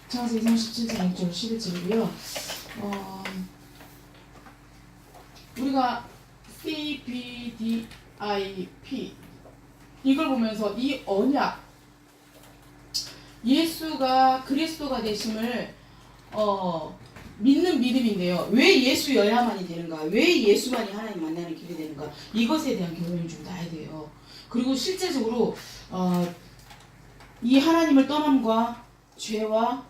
창세기 37장 1절 11절이고요. 우리가 CBDIP 이걸 보면서 이 언약, 예수가 그리스도가 되심을 믿는 믿음인데요. 왜 예수여야만이 되는가? 왜 예수만이 하나님 만나는 길이 되는가? 이것에 대한 교훈을 좀 나야 돼요. 그리고 실제적으로 이 하나님을 떠남과 죄와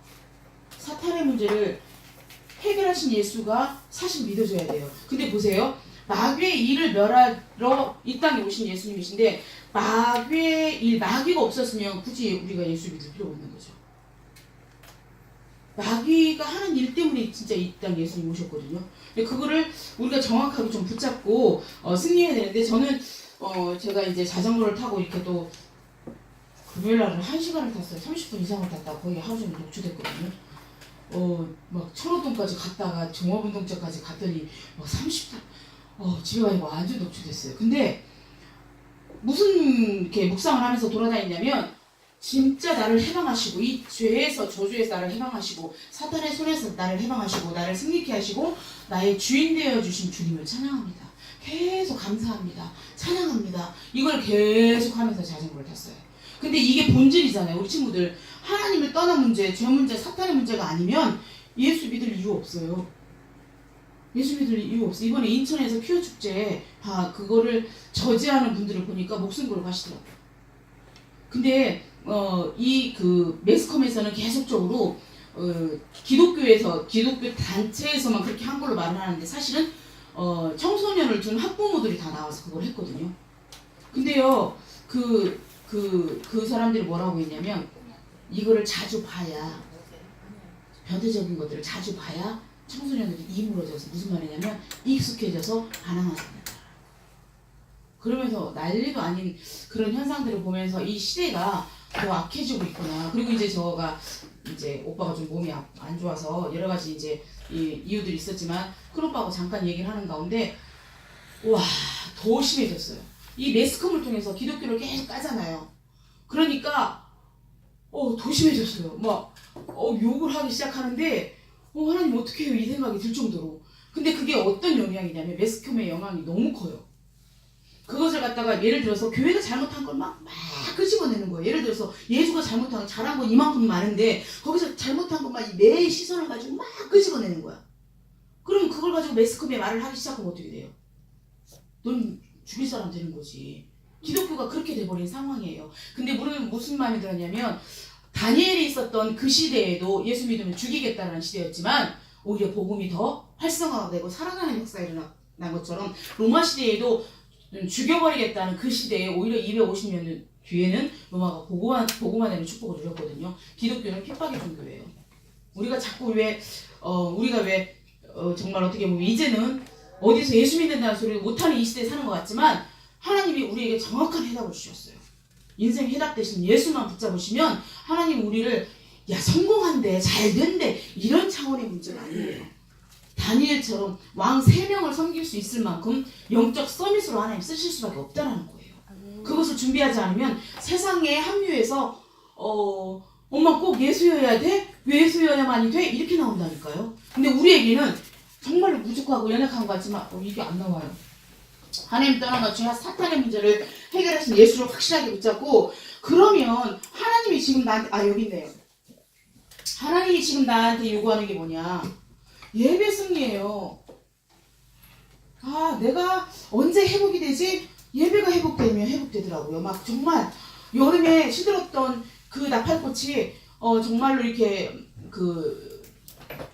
사탄의 문제를 해결하신 예수가 사실 믿어줘야 돼요. 근데 보세요. 마귀의 일을 멸하러 이 땅에 오신 예수님이신데 마귀의 일, 마귀가 없었으면 굳이 우리가 예수 믿을 필요가 없는 거죠. 마귀가 하는 일 때문에 진짜 이 땅 예수님 오셨거든요. 근데 그거를 우리가 정확하게 좀 붙잡고 승리해야 되는데 저는 제가 이제 자전거를 타고 이렇게 또 금요일날은 1시간을 탔어요. 30분 이상을 탔다가 거의 하루 종일 녹초됐거든요. 막 천호동까지 갔다가 종합운동장까지 갔더니 막 30분 집에 가니까 완전 녹초됐어요. 근데 무슨 이렇게 묵상을 하면서 돌아다니냐면 진짜 나를 해방하시고 이 죄에서 저주에서 나를 해방하시고 사탄의 손에서 나를 해방하시고 나를 승리케 하시고 나의 주인 되어 주신 주님을 찬양합니다. 계속 감사합니다. 찬양합니다. 이걸 계속 하면서 자전거를 탔어요. 근데 이게 본질이잖아요. 우리 친구들 하나님을 떠난 문제, 죄 문제, 사탄의 문제가 아니면 예수 믿을 이유 없어요. 예수 믿을 이유 없어. 이번에 인천에서 퀴어 축제 그거를 저지하는 분들을 보니까 목숨 걸고 하시더라고요. 근데 이 매스컴에서는 계속적으로 기독교 단체에서만 그렇게 한 걸로 말을 하는데 사실은 청소년을 둔 학부모들이 다 나와서 그걸 했거든요. 근데요 그 사람들이 뭐라고 했냐면 이거를 자주 봐야 변태적인 것들을 자주 봐야 청소년들이 이물어져서 무슨 말이냐면 익숙해져서 반항하게 된다. 그러면서 난리도 아닌 그런 현상들을 보면서 이 시대가 더 악해지고 있구나. 그리고 이제 이제 오빠가 좀 몸이 안 좋아서 여러 가지 이제 이유들이 있었지만 큰 오빠하고 잠깐 얘기를 하는 가운데 와 더 심해졌어요. 이 매스컴을 통해서 기독교를 계속 까잖아요. 그러니까 더 심해졌어요. 막 욕을 하기 시작하는데 하나님 어떻게 해요? 이 생각이 들 정도로. 근데 그게 어떤 영향이냐면 매스컴의 영향이 너무 커요. 그것을 갖다가 예를 들어서 교회가 잘못한 걸 막 끄집어내는 거예요. 예를 들어서 예수가 잘한 건 이만큼 많은데 거기서 잘못한 것만 내 시선을 가지고 막 끄집어내는 거야. 그럼 그걸 가지고 매스컴에 말을 하기 시작하면 어떻게 돼요? 넌 죽일 사람 되는 거지. 기독교가 그렇게 돼버린 상황이에요. 근데 우리는 무슨 마음이 들었냐면 다니엘이 있었던 그 시대에도 예수 믿으면 죽이겠다는 시대였지만 오히려 복음이 더 활성화가 되고 살아나는 역사가 일어난 것처럼 로마 시대에도 죽여버리겠다는 그 시대에 오히려 250년 뒤에는 로마가 복음화 되는 축복을 누렸거든요. 기독교는 핍박의 종교예요. 우리가 자꾸 우리가 정말 어떻게 보면 이제는 어디서 예수 믿는다는 소리를 못하는 이 시대에 사는 것 같지만 하나님이 우리에게 정확한 해답을 주셨어요. 인생 해답 대신 예수만 붙잡으시면 하나님 우리를 성공한대 잘된대 이런 차원의 문제가 아니에요. 다니엘처럼 왕 3명을 섬길 수 있을 만큼 영적 서밋으로 하나님 쓰실 수밖에 없다는 거예요. 그것을 준비하지 않으면 세상에 합류해서 엄마 꼭 예수여야 돼? 왜 예수여야만이 돼? 이렇게 나온다니까요. 근데 우리에게는 정말로 무직하고 연약한 것 같지만 이게 안 나와요. 하나님 떠나가 죄와 사탄의 문제를 해결하신 예수를 확실하게 붙잡고 그러면 하나님이 지금 나한테 여기 있네요. 하나님이 지금 나한테 요구하는 게 뭐냐? 예배 승리예요. 내가 언제 회복이 되지? 예배가 회복되면 회복되더라고요. 막 정말 여름에 시들었던 그 나팔꽃이 정말로 이렇게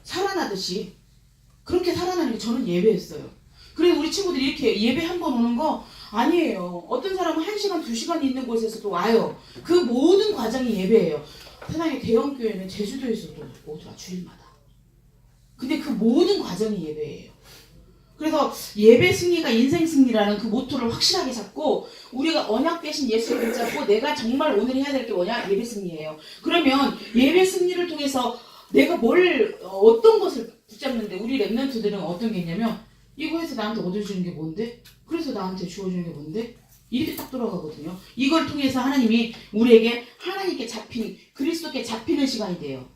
살아나듯이 그렇게 살아나는 게 저는 예배였어요. 그래서 우리 친구들이 이렇게 예배 한 번 오는 거 아니에요. 어떤 사람은 1시간, 2시간 있는 곳에서도 와요. 그 모든 과정이 예배예요. 세상에 대형 교회는 제주도에서도 오더라 주일마다. 근데 그 모든 과정이 예배예요. 그래서 예배 승리가 인생 승리라는 그 모토를 확실하게 잡고 우리가 언약 되신 예수를 붙잡고 내가 정말 오늘 해야 될 게 뭐냐? 예배 승리예요. 그러면 예배 승리를 통해서 내가 어떤 것을 붙잡는데 우리 랩런트들은 어떤 게 있냐면 이거 해서 나한테 얻어주는 게 뭔데? 그래서 나한테 주어주는 게 뭔데? 이렇게 딱 돌아가거든요. 이걸 통해서 하나님이 우리에게 하나님께 잡힌, 그리스도께 잡히는 시간이 돼요.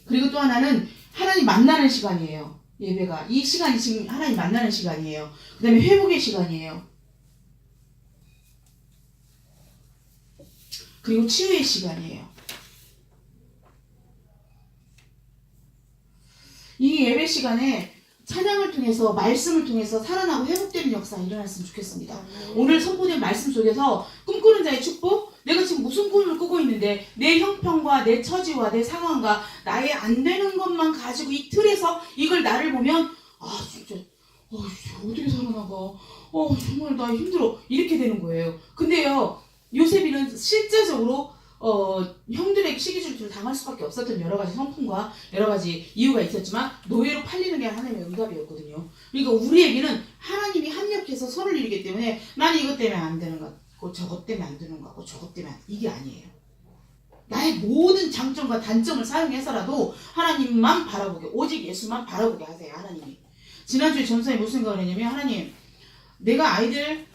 그리고 또 하나는 하나님 만나는 시간이에요. 예배가. 이 시간이 지금 하나님 만나는 시간이에요. 그 다음에 회복의 시간이에요. 그리고 치유의 시간이에요. 이 예배 시간에 찬양을 통해서 말씀을 통해서 살아나고 회복되는 역사가 일어났으면 좋겠습니다. 오늘 선포된 말씀 속에서 꿈꾸는 자의 축복, 내가 지금 무슨 꿈을 꾸고 있는데 내 형편과 내 처지와 내 상황과 나의 안 되는 것만 가지고 이 틀에서 이걸 나를 보면 진짜 어떻게 살아나가, 정말 나 힘들어, 이렇게 되는 거예요. 근데요, 요셉이는 실제적으로 형들에게 시기질투를 당할 수밖에 없었던 여러 가지 성품과 여러 가지 이유가 있었지만 노예로 팔리는 게 하나님의 응답이었거든요. 그러니까 우리에게는 하나님이 합력해서 선을 이루기 때문에 나는 이것 때문에 안 되는 것 같고 저것 때문에 안 되는 것 같고 저것 때문에 이게 아니에요. 나의 모든 장점과 단점을 사용해서라도 하나님만 바라보게, 오직 예수만 바라보게 하세요. 하나님이. 지난주에 전사에 무슨 생각을 했냐면, 하나님, 내가 아이들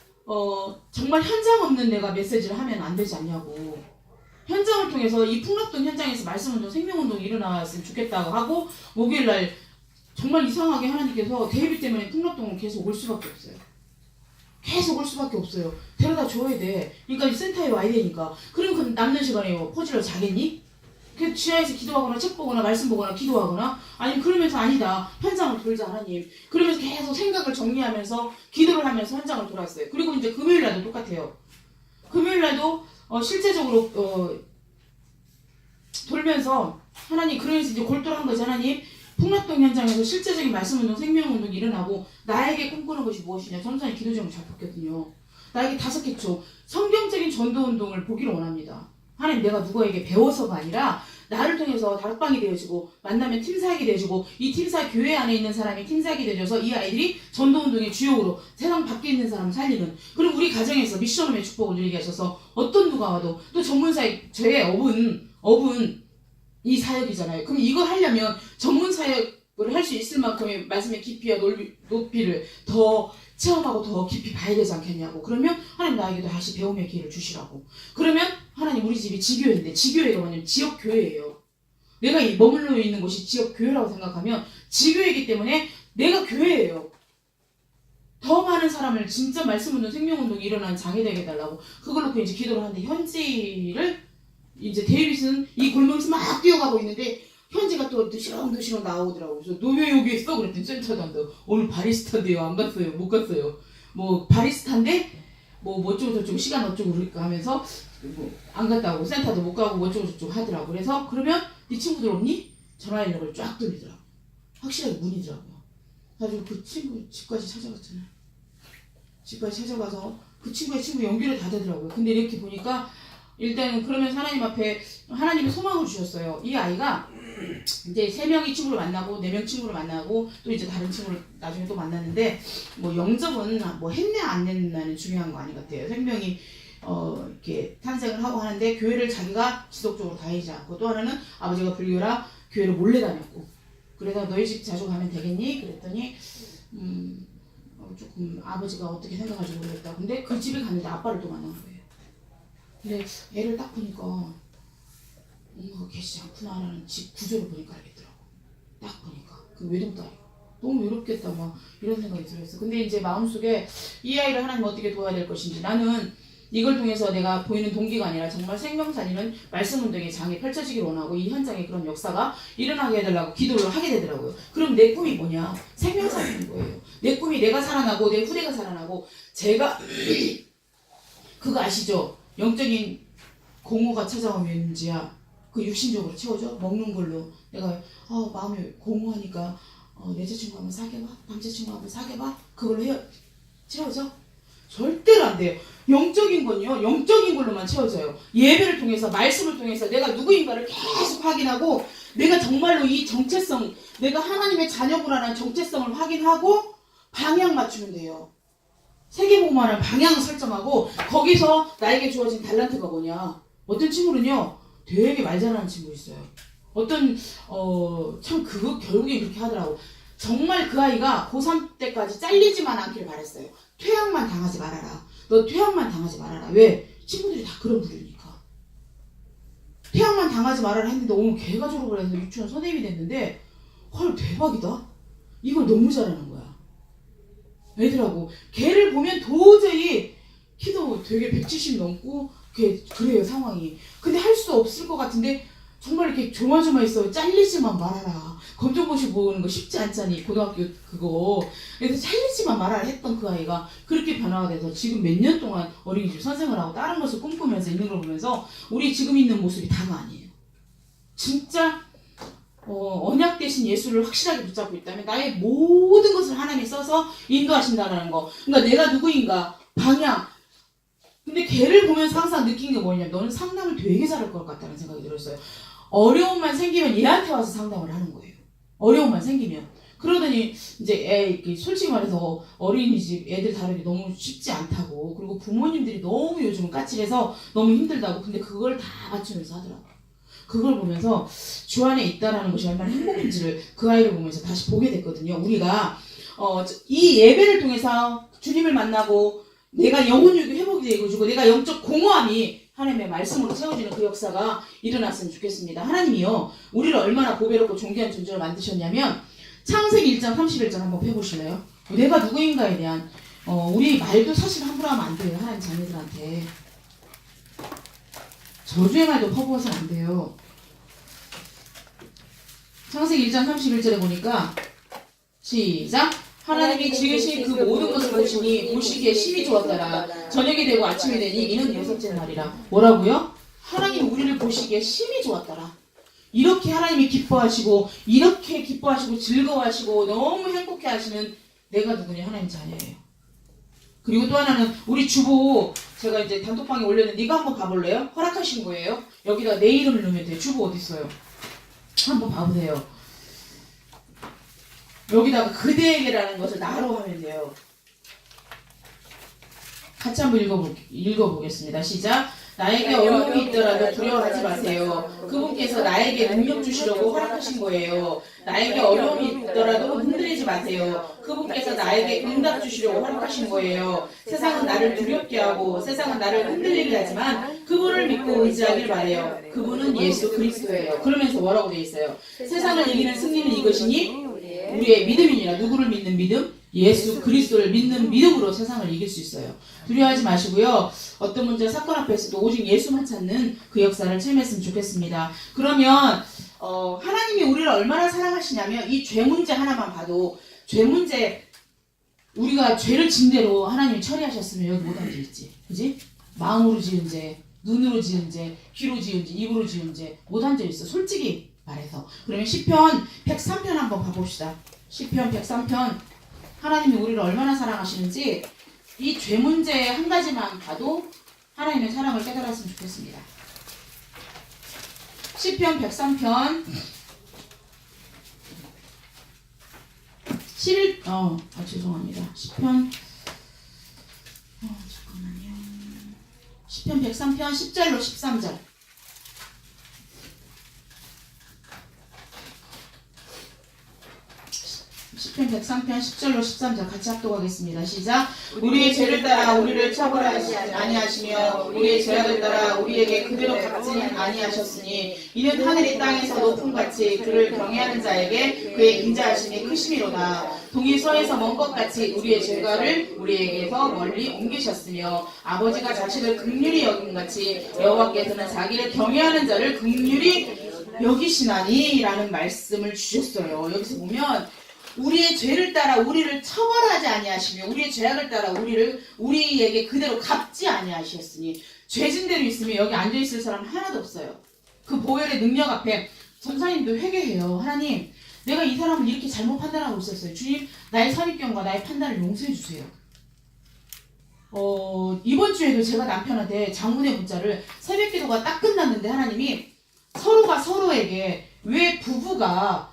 정말 현장 없는 내가 메시지를 하면 안 되지 않냐고. 현장을 통해서 이 풍락동 현장에서 말씀운동, 생명운동이 일어났으면 좋겠다고 하고, 목요일날 정말 이상하게 하나님께서 데이비 때문에 풍락동을 계속 올 수밖에 없어요. 계속 올 수밖에 없어요. 데려다 줘야 돼. 그러니까 이 센터에 와야 되니까. 그럼 그 남는 시간에 포즈를 자겠니? 그 지하에서 기도하거나 책 보거나 말씀 보거나 기도하거나, 아니면 그러면서 아니다, 현장을 돌자 하나님. 그러면서 계속 생각을 정리하면서 기도를 하면서 현장을 돌았어요. 그리고 이제 금요일날도 똑같아요. 금요일날도 실제적으로 돌면서 하나님, 그러면서 이제 골똘한 거지. 하나님, 풍락동 현장에서 실제적인 말씀운동, 생명운동이 일어나고 나에게 꿈꾸는 것이 무엇이냐. 점선이 기도 제목을 잡혔거든요. 나에게 5개 초 성경적인 전도운동을 보기를 원합니다. 하나님, 내가 누구에게 배워서가 아니라 나를 통해서 다락방이 되어지고 만나면 팀사역이 되어지고 이 팀사역 교회 안에 있는 사람이 팀사역이 되어져서 이 아이들이 전도운동의 주역으로 세상 밖에 있는 사람을 살리는, 그리고 우리 가정에서 미션홈의 축복을 누리게 하셔서 어떤 누가 와도 또 전문사역, 저의 업은 이 사역이잖아요. 그럼 이걸 하려면 전문 사역을 할 수 있을 만큼의 말씀의 깊이와 높이를 더 체험하고 더 깊이 봐야 되지 않겠냐고. 그러면 하나님 나에게도 다시 배움의 기회를 주시라고. 그러면 하나님, 우리 집이 지교회인데, 지교회가 뭐냐면 지역교회예요. 내가 머물러 있는 곳이 지역교회라고 생각하면 지교회이기 때문에 내가 교회예요. 더 많은 사람을 진짜 말씀운동, 생명운동이 일어나는 장이 되게 해달라고 그걸 놓고 이제 기도를 하는데, 현지를 이제 데이빗은 이 골목에서 막 뛰어가고 있는데 현지가 또 드시렁드시렁 나오더라고. 그래서 너 왜 여기 있어? 그랬더니 센터도 안 돼. 오늘 바리스타인데요. 안 갔어요. 못 갔어요. 뭐 바리스타인데 뭐 어쩌고 저쩌고 시간 어쩌고 그러니까 하면서 뭐 안 갔다고, 센터도 못 가고 어쩌고 저쩌고 하더라고. 그래서 그러면 네 친구들 없니? 전화 연락을 쫙 돌리더라고. 확실하게 문이더라고요. 그래가지고 그 친구 집까지 찾아갔잖아요. 집까지 찾아가서 그 친구의 친구 연결을 다 되더라고요. 근데 이렇게 보니까 일단 그러면 하나님 앞에 하나님이 소망을 주셨어요. 이 아이가 이제 3명이 친구를 만나고 4명 친구를 만나고 또 이제 다른 친구를 나중에 또 만났는데, 뭐 영접은 뭐 했냐 안 했냐는 중요한 거 아닌 것 같아요. 생명이 이렇게 탄생을 하고 하는데 교회를 자기가 지속적으로 다니지 않고, 또 하나는 아버지가 불교라 교회를 몰래 다녔고, 그래서 너희 집 자주 가면 되겠니? 그랬더니 조금 아버지가 어떻게 생각할지 모르겠다. 근데 그 집에 갔는데 아빠를 또 만난 거예요. 근데 애를 딱 보니까 엄마가 계시지 않구나라는 집 구조를 보니까 알겠더라고. 딱 보니까 그 외동딸이 너무 외롭겠다 막 이런 생각이 들었어. 근데 이제 마음속에 이 아이를 하나님 어떻게 도와야 될 것인지, 나는 이걸 통해서 내가 보이는 동기가 아니라 정말 생명 살리는 말씀운동의 장이 펼쳐지기를 원하고 이 현장에 그런 역사가 일어나게 해달라고 기도를 하게 되더라고요. 그럼 내 꿈이 뭐냐? 생명 살리는 거예요. 내 꿈이 내가 살아나고 내 후대가 살아나고, 제가 그거 아시죠? 영적인 공허가 찾아오면지야 그 육신적으로 채워져. 먹는 걸로 내가 마음이 공허하니까 내 여자친구 한번 사귀어봐, 남자친구 한번 사귀어봐, 그걸로 채워져? 절대로 안 돼요. 영적인 건요, 영적인 걸로만 채워져요. 예배를 통해서, 말씀을 통해서 내가 누구인가를 계속 확인하고, 내가 정말로 이 정체성, 내가 하나님의 자녀구라는 정체성을 확인하고 방향 맞추면 돼요. 세계복음화는 방향을 설정하고, 거기서 나에게 주어진 달란트가 뭐냐. 어떤 친구는요 되게 말 잘하는 친구 있어요. 어떤 참 그거 결국에 그렇게 하더라고. 정말 그 아이가 고3 때까지 잘리지만 않길 바랬어요. 퇴학만 당하지 말아라. 너 퇴학만 당하지 말아라. 왜? 친구들이 다 그런 부류니까. 퇴학만 당하지 말아라 했는데 오늘 걔가 졸업을 해서 유치원 선생님이 됐는데 헐 대박이다. 이걸 너무 잘하는 거야. 애들하고 걔를 보면 도저히 키도 되게 170 넘고 그래요 상황이. 근데 할 수 없을 것 같은데 정말 이렇게 조마조마했어요. 잘리지만 말아라. 검정고시 보는 거 쉽지 않잖니 고등학교 그거. 그래서 잘리지만 말아라 했던 그 아이가 그렇게 변화가 돼서 지금 몇 년 동안 어린이집 선생을 하고 다른 것을 꿈꾸면서 있는 걸 보면서 우리 지금 있는 모습이 다가 아니에요. 진짜 언약 대신 예수를 확실하게 붙잡고 있다면 나의 모든 것을 하나님이 써서 인도하신다는 거. 그러니까 내가 누구인가 방향. 근데 걔를 보면서 항상 느낀 게 뭐냐면 너는 상담을 되게 잘할 것 같다는 생각이 들었어요. 어려움만 생기면 얘한테 와서 상담을 하는 거예요. 어려움만 생기면. 그러더니 이제 솔직히 말해서 어린이집 애들 다루기 너무 쉽지 않다고. 그리고 부모님들이 너무 요즘은 까칠해서 너무 힘들다고. 근데 그걸 다 맞추면서 하더라고요. 그걸 보면서 주 안에 있다라는 것이 얼마나 행복인지를 그 아이를 보면서 다시 보게 됐거든요. 우리가 이 예배를 통해서 주님을 만나고 내가 영혼유익 회복이 되어주고 내가 영적 공허함이 하나님의 말씀으로 채워지는 그 역사가 일어났으면 좋겠습니다. 하나님이요 우리를 얼마나 보배롭고 존귀한 존재로 만드셨냐면 창세기 1장 31절 한번 펴보실래요? 내가 누구인가에 대한 우리 말도 사실 함부로 하면 안 돼요. 하나님 자녀들한테 저주의 말도 퍼부어서는 안 돼요. 창세기 1장 31절에 보니까 시작! 하나님이 지으신 그 모든 것을 보시기에 심히 좋았더라. 저녁이 되고 아침이 되니 이는 여섯째 날이라. 뭐라고요? 하나님이 우리를 보시기에 심히 좋았더라. 이렇게 하나님이 기뻐하시고 이렇게 기뻐하시고 즐거워하시고 너무 행복해 하시는 내가 누구냐? 하나님 자녀예요. 그리고 또 하나는 우리 주보 제가 이제 단톡방에 올렸는데 네가 한번 가볼래요? 허락하신 거예요. 여기다 내 이름을 넣으면 돼요. 주보 어디 있어요? 한번 봐보세요. 여기다가 그대에게라는 것을 나로 하면 돼요. 같이 한번 읽어보겠습니다. 시작. 나에게 어려움이 있더라도 두려워하지 마세요. 그분께서 나에게 능력 주시려고 허락하신 거예요. 나에게 어려움이 있더라도 흔들리지 마세요. 그분께서 나에게 응답 주시려고 허락하신 거예요. 세상은 나를 두렵게 하고 세상은 나를 흔들리게 하지만 그분을 믿고 의지하길 바래요. 그분은 예수 그리스도예요. 그러면서 뭐라고 되어 있어요? 세상을 이기는 승리는 이것이니 우리의 믿음이니라. 누구를 믿는 믿음? 예수 그리스도를 믿는 믿음으로 세상을 이길 수 있어요. 두려워하지 마시고요. 어떤 문제 사건 앞에서도 오직 예수만 찾는 그 역사를 체험했으면 좋겠습니다. 그러면 하나님이 우리를 얼마나 사랑하시냐면 이 죄 문제 하나만 봐도 죄 문제 우리가 죄를 진 대로 하나님이 처리하셨으면 여기 못 앉아있지. 그지? 마음으로 지은 죄, 눈으로 지은 죄, 귀로 지은 죄, 입으로 지은 죄 못 앉아있어. 솔직히 말해서. 그러면 시편 103편 한번 봐봅시다. 시편 103편 하나님이 우리를 얼마나 사랑하시는지 이 죄 문제 한 가지만 봐도 하나님의 사랑을 깨달았으면 좋겠습니다. 시편 103편 7 죄송합니다. 시편 잠깐만요. 시편 103편 10절로 13절. 시편 103편 10절로 13절 같이 합독하겠습니다. 시작. 우리의 죄를 따라 우리를 처벌하지 아니하시며 우리의 죄악을 따라 우리에게 그대로 갚지는 아니하셨으니 이는 하늘이 땅에서 높음같이 그를 경외하는 자에게 그의 인자하심이 크심이로다. 동이 서에서 먼 것 같이 우리의 죄가를 우리에게서 멀리 옮기셨으며 아버지가 자식을 긍휼히 여김같이 여호와께서는 자기를 경외하는 자를 긍휼히 여기시나니 라는 말씀을 주셨어요. 여기서 보면 우리의 죄를 따라 우리를 처벌하지 아니하시며 우리의 죄악을 따라 우리에게 그대로 갚지 아니하셨으니 죄진 대로 있으면 여기 앉아있을 사람 하나도 없어요. 그 보혈의 능력 앞에 전사님도 회개해요. 하나님 내가 이 사람을 이렇게 잘못 판단하고 있었어요. 주님 나의 선입견과 나의 판단을 용서해 주세요. 이번 주에도 제가 남편한테 장문의 문자를 새벽 기도가 딱 끝났는데 하나님이 서로가 서로에게 왜 부부가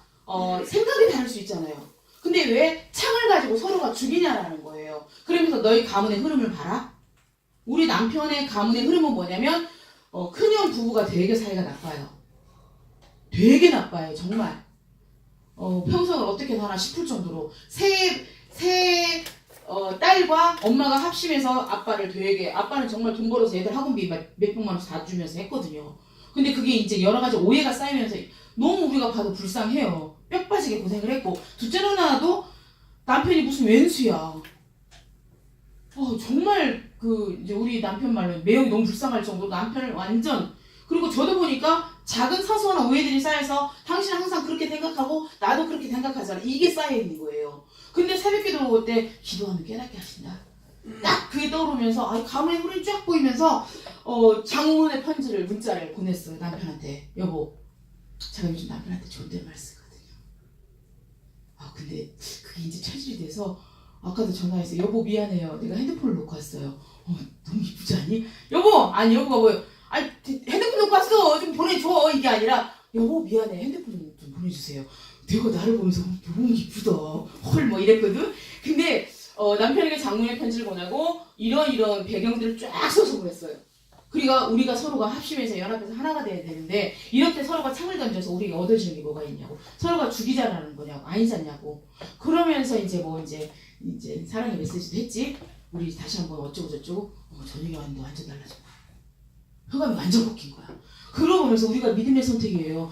생각이 다를 수 있잖아요. 근데 왜 창을 가지고 서로가 죽이냐라는 거예요. 그러면서 너희 가문의 흐름을 봐라. 우리 남편의 가문의 흐름은 뭐냐면 큰형 부부가 되게 사이가 나빠요. 되게 나빠요. 정말. 평생을 어떻게 사나 싶을 정도로 새 딸과 엄마가 합심해서 아빠를 되게 아빠는 정말 돈 벌어서 애들 학원비 몇백만 원씩 다 주면서 했거든요. 근데 그게 이제 여러 가지 오해가 쌓이면서 너무 우리가 봐도 불쌍해요. 뼈 빠지게 고생을 했고 둘째 누나도 남편이 무슨 왼수야. 정말 이제 우리 남편 말로 매형이 너무 불쌍할 정도로 남편을 완전 그리고 저도 보니까 작은 사소한 오해들이 쌓여서 당신은 항상 그렇게 생각하고 나도 그렇게 생각하잖아. 이게 쌓여있는 거예요. 근데 새벽기도 올 때 기도하면 깨닫게 하신다. 딱 그게 떠오르면서 가문의 흐름이 쫙 보이면서 장문의 편지를 문자를 보냈어요. 남편한테. 여보 제가 요즘 남편한테 존댓말 쓰거든요. 근데 그게 이제 체질이 돼서 아까도 전화해서 여보 미안해요. 내가 핸드폰을 놓고 왔어요. 너무 이쁘지 않니? 여보! 아니 여보가 뭐예요? 핸드폰 놓고 왔어. 좀 보내줘. 이게 아니라 여보 미안해. 핸드폰 좀 보내주세요. 내가 나를 보면서 너무 이쁘다. 헐 뭐 이랬거든. 근데 남편에게 장문의 편지를 보내고 이런 배경들을 쫙 써서 보냈어요. 그러니까 우리가 서로가 합심해서 연합해서 하나가 돼야 되는데 이렇게 서로가 창을 던져서 우리가 얻어지는 게 뭐가 있냐고. 서로가 죽이자라는 거냐고. 아니잖냐고. 그러면서 이제 사랑의 메시지도 했지. 우리 다시 한번 어쩌고 저쩌고. 저녁에 왔는데 완전 달라진 거야. 혈감이 완전 바뀐 거야. 그러고 보면서 우리가 믿음의 선택이에요.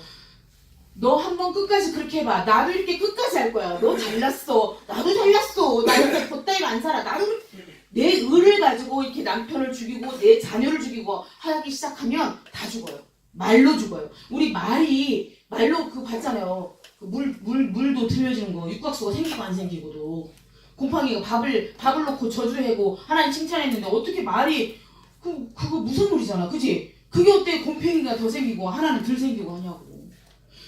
너 한번 끝까지 그렇게 해봐. 나도 이렇게 끝까지 할 거야. 너 잘났어. 나도 잘났어. 나 이렇게 겉다이로 안 살아. 나도 내 의를 가지고 이렇게 남편을 죽이고 내 자녀를 죽이고 하기 시작하면 다 죽어요. 말로 죽어요. 우리 말로 봤잖아요. 물도 들려지는 거. 육각수가 생기고 안 생기고도. 곰팡이가 밥을 넣고 저주해고 하나님 칭찬했는데 어떻게 말이 그거 무슨 소리잖아. 그지? 그게 어때 곰팡이가 더 생기고 하나는 덜 생기고 하냐고.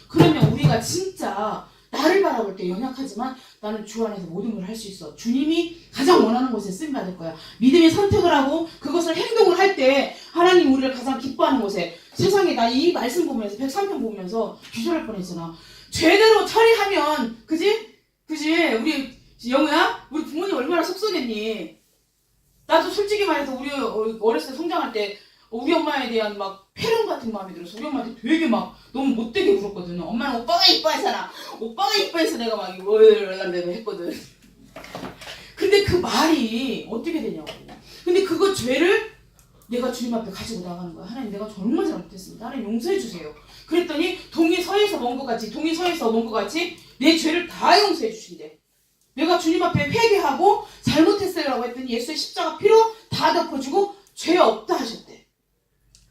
그러면 우리가 진짜 나를 바라볼 때 연약하지만 나는 주 안에서 모든 걸 할 수 있어. 주님이 가장 원하는 곳에 쓰임받을 거야. 믿음의 선택을 하고 그것을 행동을 할 때 하나님 우리를 가장 기뻐하는 곳에 세상에 나 이 말씀 보면서 103편 보면서 기절할 뻔했잖아. 제대로 처리하면 그지? 우리 영우야? 우리 부모님 얼마나 속썩였니? 나도 솔직히 말해서 우리 어렸을 때 성장할 때 우리 엄마에 대한 막 패륜 같은 마음이 들어서 우리 엄마한테 되게 막 너무 못되게 울었거든. 엄마는 오빠가 이뻐하잖아. 오빠가 이뻐해서 내가 막 이러려고 했거든. 근데 그 말이 어떻게 되냐고. 근데 그거 죄를 내가 주님 앞에 가지고 나가는 거야. 하나님 내가 정말 잘못했습니다. 하나님 용서해 주세요. 그랬더니 동이 서에서 먼 것 같이 내 죄를 다 용서해 주신대. 내가 주님 앞에 회개하고 잘못했어요라고 했더니 예수의 십자가 피로 다 덮어주고 죄 없다 하셨대.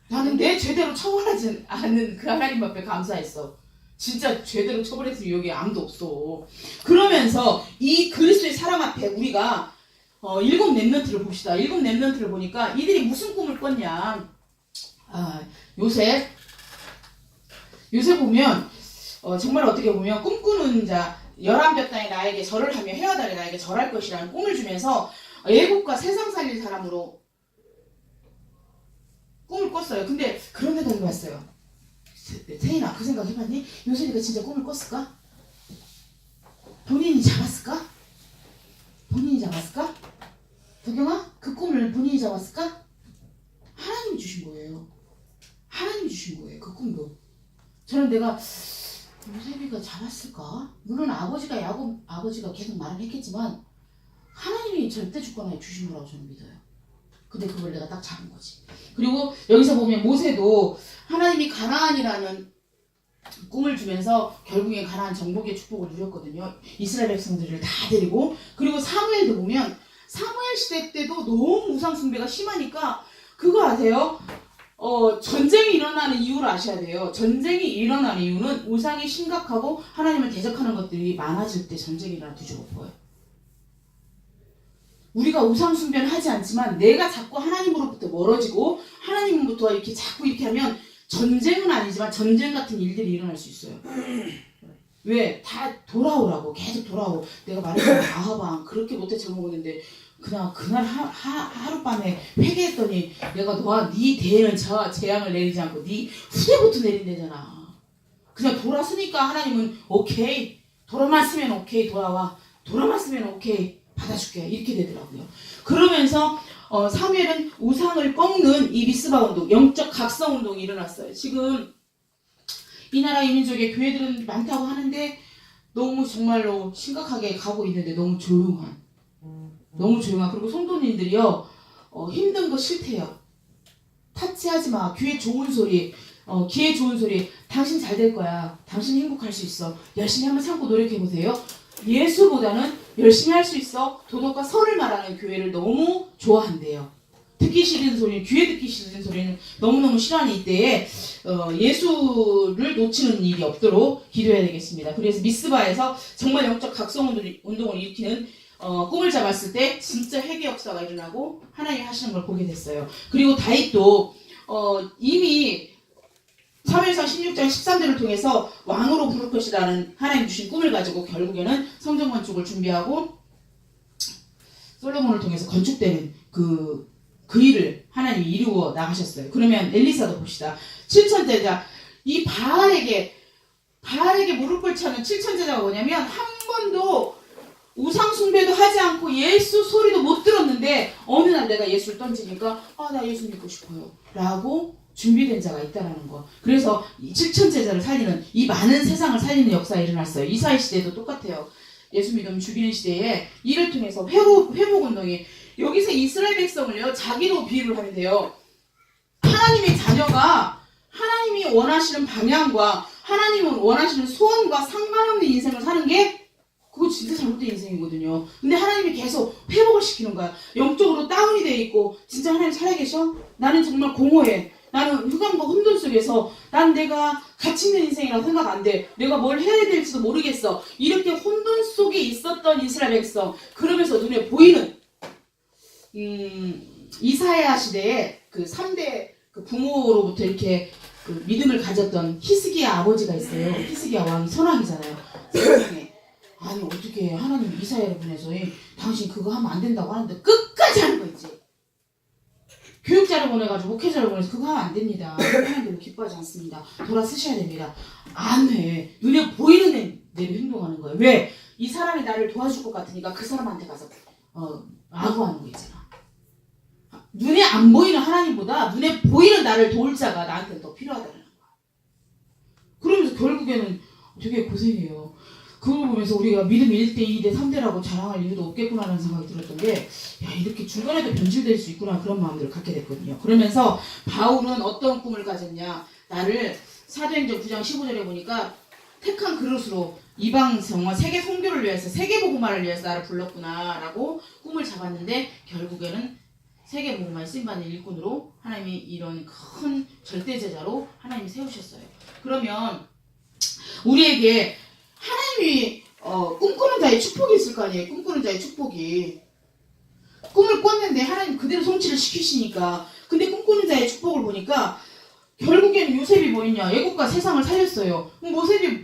나는 내 죄대로 처벌하지 않는 그 하나님 앞에 감사했어. 진짜 죄대로 처벌했으면 여기 아무도 없어. 그러면서 이 그리스도의 사랑 앞에 우리가 7 렘넌트를 봅시다. 7 렘넌트를 보니까 이들이 무슨 꿈을 꿨냐. 요셉 보면 정말 어떻게 보면 꿈꾸는 자 11볕 땅에 나에게 절을 하며 해와 달에 나에게 절할 것이라는 꿈을 주면서 애국과 세상 살릴 사람으로 꿈을 꿨어요. 근데 그런 생각이 왔어요. 세인아 그 생각 해봤니? 요셉이가 진짜 꿈을 꿨을까? 본인이 잡았을까? 도경아 그 꿈을 본인이 잡았을까? 하나님이 주신 거예요. 그 꿈도. 저는 내가 요셉이가 잡았을까? 물론 아버지가 계속 말을 했겠지만 하나님이 절대 주권하에 주신 거라고 저는 믿어요. 근데 그걸 내가 딱 잡은 거지. 그리고 여기서 보면 모세도 하나님이 가나안이라는 꿈을 주면서 결국에 가나안 정복의 축복을 누렸거든요. 이스라엘 백성들을 다 데리고. 그리고 사무엘도 보면 사무엘 시대 때도 너무 우상 숭배가 심하니까 그거 아세요? 전쟁이 일어나는 이유를 아셔야 돼요. 전쟁이 일어나는 이유는 우상이 심각하고 하나님을 대적하는 것들이 많아질 때 전쟁이 일어나 뒤집어엎어요. 우리가 우상 숭배는 하지 않지만 내가 자꾸 하나님으로부터 멀어지고 하나님부터 이렇게 자꾸 이렇게 하면 전쟁은 아니지만 전쟁 같은 일들이 일어날 수 있어요. 왜? 다 돌아오라고. 계속 돌아오고. 내가 말했잖아. 아하방 그렇게 못해 처먹었는데 그날 하룻밤에 회개했더니 내가 너와 네 대에는 재앙을 내리지 않고 네 후대부터 내린대잖아. 그냥 돌았으니까 하나님은 오케이. 돌아만 쓰면 오케이. 돌아와. 돌아만 쓰면 오케이. 받아줄게. 이렇게 되더라고요. 그러면서 사무엘은 우상을 꺾는 이 미스바 운동, 영적 각성 운동이 일어났어요. 지금 이 나라 이 민족의 교회들은 많다고 하는데 너무 정말로 심각하게 가고 있는데 너무 조용한. 너무 조용하. 그리고 성도님들이요, 힘든 거 싫대요. 타치하지 마. 귀에 좋은 소리, 귀에 좋은 소리. 당신 잘 될 거야. 당신 행복할 수 있어. 열심히 한번 참고 노력해 보세요. 예수보다는 열심히 할 수 있어. 도덕과 선을 말하는 교회를 너무 좋아한대요. 듣기 싫은 소리는, 귀에 듣기 싫은 소리는 너무너무 싫어하는 이때에 예수를 놓치는 일이 없도록 기도해야 되겠습니다. 그래서 미스바에서 정말 영적 각성 운동을 일으키는 꿈을 잡았을 때 진짜 회개 역사가 일어나고 하나님 하시는 걸 보게 됐어요. 그리고 다윗도 이미 사무엘상 16장 13절을 통해서 왕으로 부를 것이라는 하나님 주신 꿈을 가지고 결국에는 성전 건축을 준비하고 솔로몬을 통해서 건축되는 그 일을 하나님이 이루어 나가셨어요. 그러면 엘리사도 봅시다. 7천제자, 이 바알에게 무릎 꿇자는 7천제자가 뭐냐면 한 번도 우상 숭배도 하지 않고 예수 소리도 못 들었는데 어느 날 내가 예수를 던지니까 나 예수 믿고 싶어요 라고 준비된 자가 있다라는 거. 그래서 7천제자를 살리는, 이 많은 세상을 살리는 역사가 일어났어요. 이사야 시대도 똑같아요. 예수 믿음 죽이는 시대에 이를 통해서 회복운동이, 여기서 이스라엘 백성을요 자기로 비유를 하면 돼요. 하나님의 자녀가 하나님이 원하시는 방향과 하나님은 원하시는 소원과 상관없는 인생을 사는 게 그거 진짜 잘못된 인생이거든요. 근데 하나님이 계속 회복을 시키는 거야. 영적으로 다운이 돼 있고 진짜 하나님 살아계셔? 나는 정말 공허해. 나는 흑암과 혼돈 속에서 난 내가 가치 있는 인생이라고 생각 안 돼. 내가 뭘 해야 될지도 모르겠어. 이렇게 혼돈 속에 있었던 이스라엘 백성. 그러면서 눈에 보이는 이사야 시대에 그 3대 그 부모로부터 이렇게 그 믿음을 가졌던 히스기야 아버지가 있어요. 히스기야 왕이 선왕이잖아요. 세상에. 아니 어떻게 하나님 이사야를 보내서 당신 그거 하면 안 된다고 하는데 끝까지 하는 거 있지. 교육자를 보내가지고 목회자를 보내서 그거 하면 안 됩니다. 하나님께로 기뻐하지 않습니다. 돌아 쓰셔야 됩니다. 안 해. 눈에 보이는 대로 행동하는 거예요. 왜? 이 사람이 나를 도와줄 것 같으니까 그 사람한테 가서 아부하는 거 있잖아. 눈에 안 보이는 하나님보다 눈에 보이는 나를 도울 자가 나한테 더 필요하다는 거야. 그러면서 결국에는 되게 고생해요. 그걸 보면서 우리가 믿음 1대, 2대, 3대라고 자랑할 이유도 없겠구나라는 생각이 들었던 게, 야, 이렇게 중간에도 변질될 수 있구나, 그런 마음들을 갖게 됐거든요. 그러면서 바울은 어떤 꿈을 가졌냐, 나를 사도행전 9장 15절에 보니까 택한 그릇으로 이방 정말 세계 선교를 위해서, 세계 복음화를 위해서 나를 불렀구나 라고 꿈을 잡았는데 결국에는 세계 복음화에 쓰임받는 일꾼으로 하나님이 이런 큰 절대제자로 하나님이 세우셨어요. 그러면 우리에게 하나님이 꿈꾸는 자의 축복이 있을 거 아니에요. 꿈꾸는 자의 축복이. 꿈을 꿨는데 하나님 그대로 성취를 시키시니까. 근데 꿈꾸는 자의 축복을 보니까 결국에는 요셉이 뭐 했냐. 애국과 세상을 살렸어요.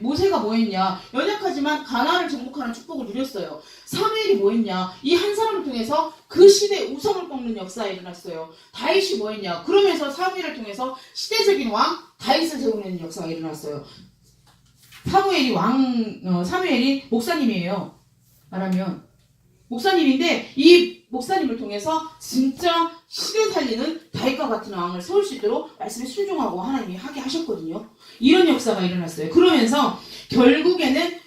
모세가 뭐 했냐. 연약하지만 가나안을 정복하는 축복을 누렸어요. 사무엘이 뭐 했냐. 이 한 사람을 통해서 그 시대의 우상을 꺾는 역사가 일어났어요. 다윗이 뭐 했냐. 그러면서 사무엘을 통해서 시대적인 왕 다윗을 세우는 역사가 일어났어요. 사무엘이 목사님이에요. 말하면 목사님인데 이 목사님을 통해서 진짜 시대 살리는 다윗과 같은 왕을 세울 수 있도록 말씀에 순종하고 하나님이 하게 하셨거든요. 이런 역사가 일어났어요. 그러면서 결국에는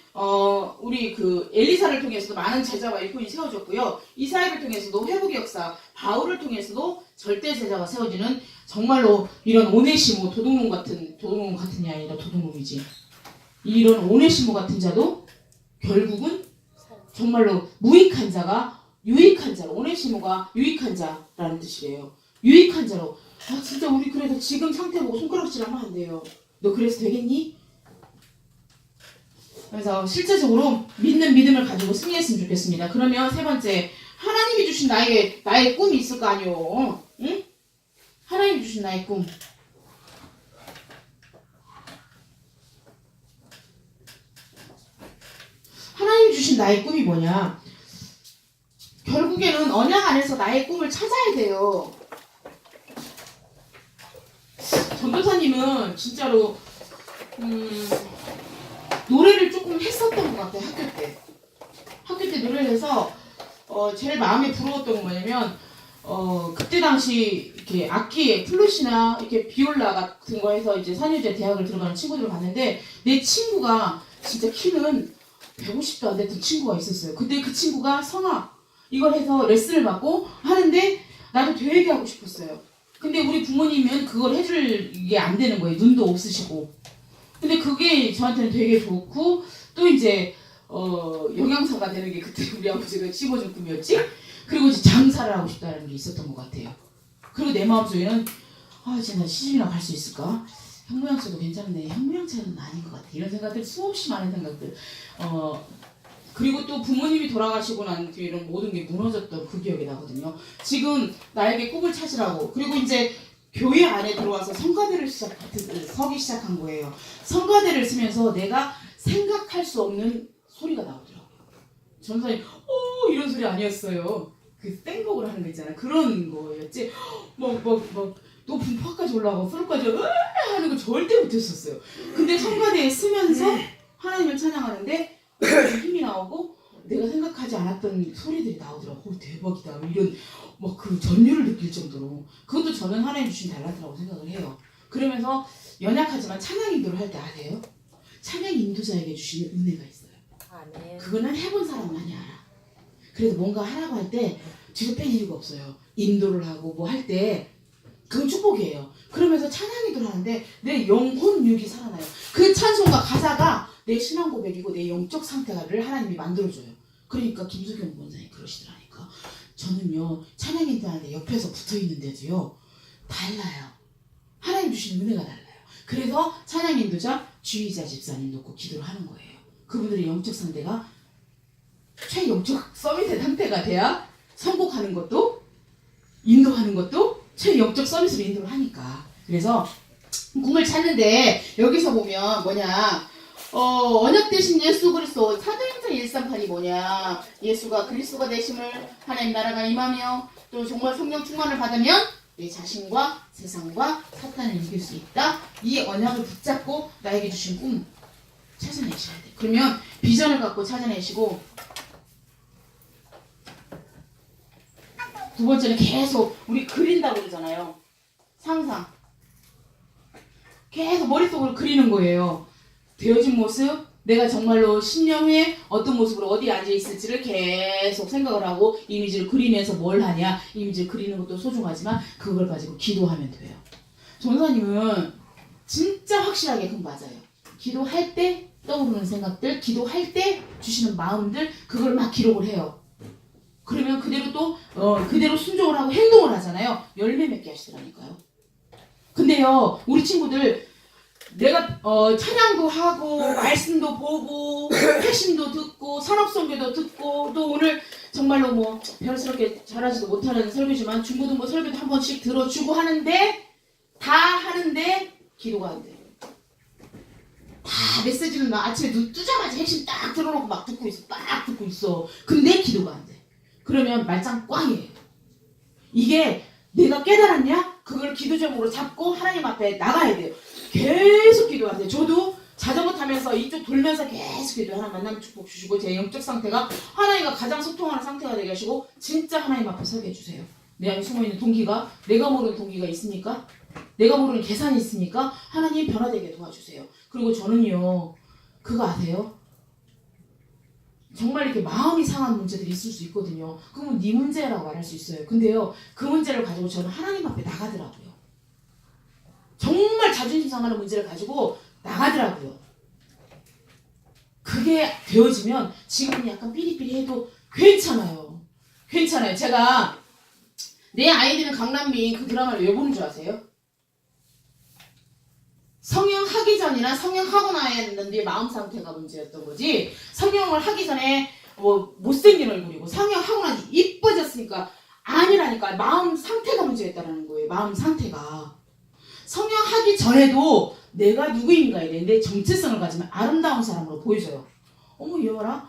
우리 그 엘리사를 통해서도 많은 제자와 일꾼이 세워졌고요. 이사야를 통해서도 회복의 역사, 바울을 통해서도 절대 제자가 세워지는, 정말로 이런 오네시모 도둑놈 같은이 아니라 도둑놈이지. 이런 오네시모 같은 자도 결국은 정말로 무익한 자가 유익한 자로, 오네시모가 유익한 자라는 뜻이에요. 유익한 자로. 진짜 우리 그래서 지금 상태 보고 손가락질하면 안 돼요. 너 그래서 되겠니? 그래서 실제적으로 믿는 믿음을 가지고 승리했으면 좋겠습니다. 그러면 세 번째, 하나님이 주신 나의 꿈이 있을 거 아니요. 응? 하나님이 주신 나의 꿈. 하나님 주신 나의 꿈이 뭐냐? 결국에는 언약 안에서 나의 꿈을 찾아야 돼요. 전도사님은 진짜로 노래를 조금 했었던 것 같아요. 학교 때 노래를 해서 제일 마음에 부러웠던 건 뭐냐면 그때 당시 이렇게 악기 플룻이나 이렇게 비올라 같은 거 해서 이제 산유제 대학을 들어가는 친구들을 봤는데, 내 친구가 진짜 키는 150도 안 됐던 친구가 있었어요. 근데 그 친구가 성악, 이걸 해서 레슨을 받고 하는데 나도 되게 하고 싶었어요. 근데 우리 부모님은 그걸 해줄 게 안 되는 거예요. 눈도 없으시고. 근데 그게 저한테는 되게 좋고 또 이제 영양사가 되는 게 그때 우리 아버지가 씹어준 꿈이었지. 그리고 이제 장사를 하고 싶다는 게 있었던 것 같아요. 그리고 내 마음속에는 이제 나 시집이나 갈 수 있을까? 현모양처도 괜찮네. 현모양처는 아닌 것 같아. 이런 생각들, 수없이 많은 생각들. 그리고 또 부모님이 돌아가시고 난 뒤에는 모든 게 무너졌던 그 기억이 나거든요. 지금 나에게 꿈을 찾으라고. 그리고 이제 교회 안에 들어와서 성가대를 서기 시작한 거예요. 성가대를 쓰면서 내가 생각할 수 없는 소리가 나오더라고요. 전사님, 이런 소리 아니었어요. 그 땡곡을 하는 거 있잖아. 그런 거였지. 높은 파까지 올라가고 프로까지 하는 거 절대 못했었어요. 근데 성가대에 쓰면서 하나님을 찬양하는데 힘이 나오고 내가 생각하지 않았던 소리들이 나오더라고. 대박이다. 이런 그 전율을 느낄 정도로. 그것도 저는 하나님 주신 달란트라고 생각을 해요. 그러면서 연약하지만 찬양 인도를 할 때 아세요? 찬양 인도자에게 주시는 은혜가 있어요. 그거는 해본 사람만이 알아. 그래서 뭔가 하라고 할 때 뒤로 뺄 이유가 없어요. 인도를 하고 뭐 할 때 그건 축복이에요. 그러면서 찬양 인도를 하는데 내 영혼 육이 살아나요. 그 찬송과 가사가 내 신앙 고백이고 내 영적 상태를 하나님이 만들어줘요. 그러니까 김수경 원장이 그러시더라니까. 저는요 찬양 인도하는데 옆에서 붙어있는데도요 달라요. 하나님 주신 은혜가 달라요. 그래서 찬양 인도자 주의자 집사님 놓고 기도를 하는 거예요. 그분들의 영적 상태가 최영적 서밋의 상태가 돼야 선곡하는 것도 인도하는 것도 최영적 서밋으로 인도를 하니까. 그래서 꿈을 찾는데 여기서 보면 언약 되신 예수 그리스도 사도행전 138이 뭐냐, 예수가 그리스도가 되심을 하나님 나라가 임하며 또 정말 성령 충만을 받으면 내 자신과 세상과 사탄을 이길 수 있다. 이 언약을 붙잡고 나에게 주신 꿈 찾아내셔야 돼. 그러면 비전을 갖고 찾아내시고, 두 번째는 계속 우리 그린다고 그러잖아요. 상상. 계속 머릿속으로 그리는 거예요. 되어진 모습, 내가 정말로 10년 후에 어떤 모습으로 어디에 앉아있을지를 계속 생각을 하고 이미지를 그리면서 뭘 하냐. 이미지를 그리는 것도 소중하지만 그걸 가지고 기도하면 돼요. 전사님은 진짜 확실하게 그건 맞아요. 기도할 때 떠오르는 생각들, 기도할 때 주시는 마음들, 그걸 막 기록을 해요. 그러면 그대로 또 그대로 순종을 하고 행동을 하잖아요. 열매 맺게 하시더라니까요. 근데요 우리 친구들 내가 찬양도 하고 말씀도 보고 회심도 듣고 산업선교도 듣고 또 오늘 정말로 별스럽게 잘하지도 못하는 설교지만 중고등부 설교도 한 번씩 들어주고 하는데 다 하는데 기도가 안 돼. 다 메시지는 막 아침에 눈 뜨자마자 핵심 딱 들어놓고 막 듣고 있어. 근데 기도가 안 돼. 그러면 말짱 꽝이에요. 이게 내가 깨달았냐? 그걸 기도 제목으로 잡고 하나님 앞에 나가야 돼요. 계속 기도하세요. 저도 자전거 타면서 이쪽 돌면서 계속 기도해요. 하나님 만남 축복 주시고 제 영적 상태가 하나님과 가장 소통하는 상태가 되게 하시고 진짜 하나님 앞에 서게 해주세요. 내 안에 숨어있는 동기가, 내가 모르는 동기가 있습니까? 내가 모르는 계산이 있습니까? 하나님 변화되게 도와주세요. 그리고 저는요 그거 아세요? 정말 이렇게 마음이 상한 문제들이 있을 수 있거든요. 그러면 네 문제라고 말할 수 있어요. 근데요 그 문제를 가지고 저는 하나님 앞에 나가더라고요. 정말 자존심 상하는 문제를 가지고 나가더라고요. 그게 되어지면 지금은 약간 삐리삐리해도 괜찮아요. 제가 내 아이들은 강남민 그 드라마를 왜 보는 줄 아세요? 성형하기 전이나 성형하고 나였는데 마음 상태가 문제였던 거지. 성형을 하기 전에 못생긴 얼굴이고 성형하고 나서 이뻐졌으니까 아니라니까. 마음 상태가 문제였다는 거예요. 마음 상태가. 성형하기 전에도 내가 누구인가에 대해 내 정체성을 가지면 아름다운 사람으로 보여져요. 어머 얘 봐라.